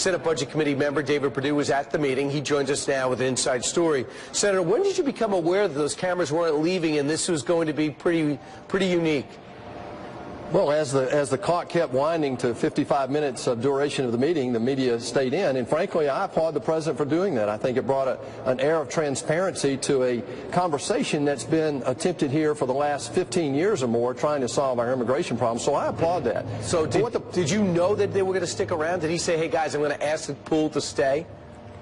Senate Budget Committee member David Perdue was at the meeting. He joins us now with an inside story. Senator, when did you become aware that those cameras weren't leaving and this was going to be pretty unique? Well, as the clock kept winding to 55 minutes of duration of the meeting, the media stayed in, and frankly, I applaud the president for doing that. I think it brought an air of transparency to a conversation that's been attempted here for the last 15 years or more, trying to solve our immigration problem. So I applaud that. So did you know that they were going to stick around? Did he say, hey guys, I'm going to ask the pool to stay?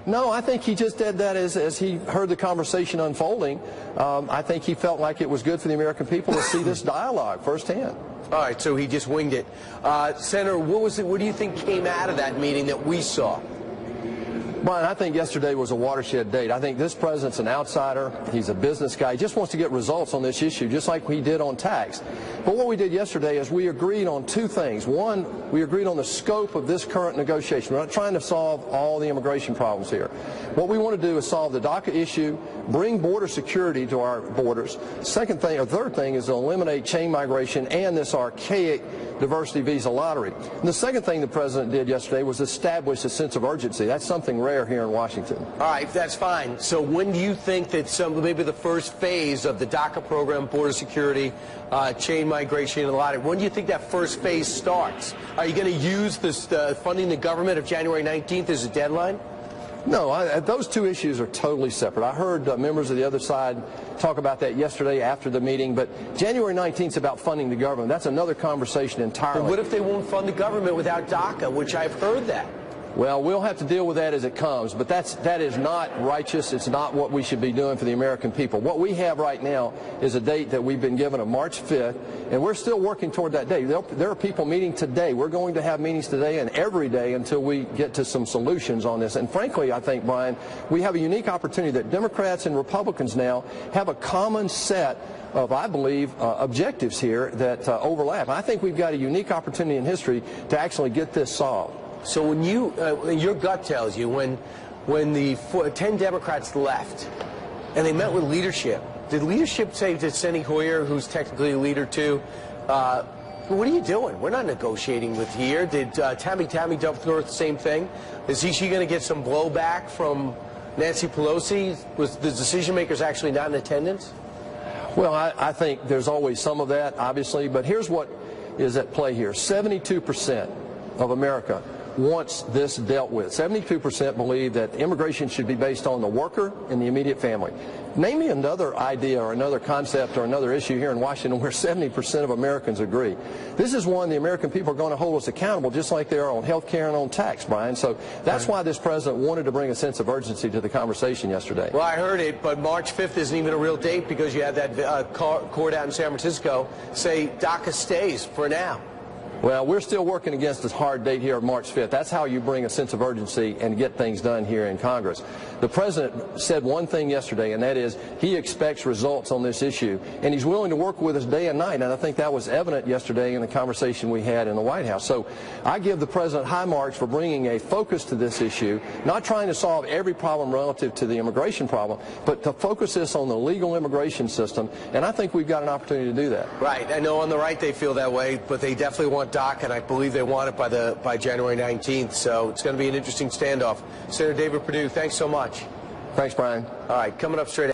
No, I think he just did that as he heard the conversation unfolding. I think he felt like it was good for the American people to see this dialogue firsthand. All right, so he just winged it. Senator, what do you think came out of that meeting that we saw? Brian, I think yesterday was a watershed date. I think this president's an outsider. He's a business guy. He just wants to get results on this issue, just like we did on tax. But what we did yesterday is we agreed on two things. One, we agreed on the scope of this current negotiation. We're not trying to solve all the immigration problems here. What we want to do is solve the DACA issue, bring border security to our borders. Third thing is to eliminate chain migration and this archaic diversity visa lottery. And the second thing the president did yesterday was establish a sense of urgency. That's something rare here in Washington. All right, that's fine. So when do you think that maybe the first phase of the DACA program, border security, chain migration and lottery, when do you think that first phase starts? Are you going to use this funding the government of January 19th as a deadline? No, those two issues are totally separate. I heard members of the other side talk about that yesterday after the meeting, but January 19th is about funding the government. That's another conversation entirely. But what if they won't fund the government without DACA, which I've heard that? Well, we'll have to deal with that as it comes, but that is not righteous. It's not what we should be doing for the American people. What we have right now is a date that we've been given of March 5th, and we're still working toward that date. There are people meeting today. We're going to have meetings today and every day until we get to some solutions on this. And frankly, I think, Brian, we have a unique opportunity that Democrats and Republicans now have a common set of, I believe, objectives here that overlap. I think we've got a unique opportunity in history to actually get this solved. So when your gut tells you when the 10 Democrats left and they met with leadership, did leadership say to Steny Hoyer, who's technically a leader too, what are you doing? We're not negotiating with here. Did Tammy Duckworth the same thing? Is she going to get some blowback from Nancy Pelosi? Was the decision makers actually not in attendance? Well, I think there's always some of that, obviously, but here's what is at play here. 72% of America wants this dealt with. 72% believe that immigration should be based on the worker and the immediate family. Name me another idea or another concept or another issue here in Washington where 70% of Americans agree. This is one the American people are going to hold us accountable, just like they are on health care and on tax, Brian. So that's why this president wanted to bring a sense of urgency to the conversation yesterday. Well, I heard it, but March 5th isn't even a real date because you had that court out in San Francisco say DACA stays for now. Well, we're still working against this hard date here of March 5th. That's how you bring a sense of urgency and get things done here in Congress. The president said one thing yesterday, and that is he expects results on this issue, and he's willing to work with us day and night, and I think that was evident yesterday in the conversation we had in the White House. So I give the president high marks for bringing a focus to this issue, not trying to solve every problem relative to the immigration problem, but to focus this on the legal immigration system, and I think we've got an opportunity to do that. Right. I know on the right they feel that way, but they definitely want DACA, and I believe they want it by January 19th, so it's going to be an interesting standoff. Senator David Perdue, thanks so much. Thanks, Brian. All right, coming up straight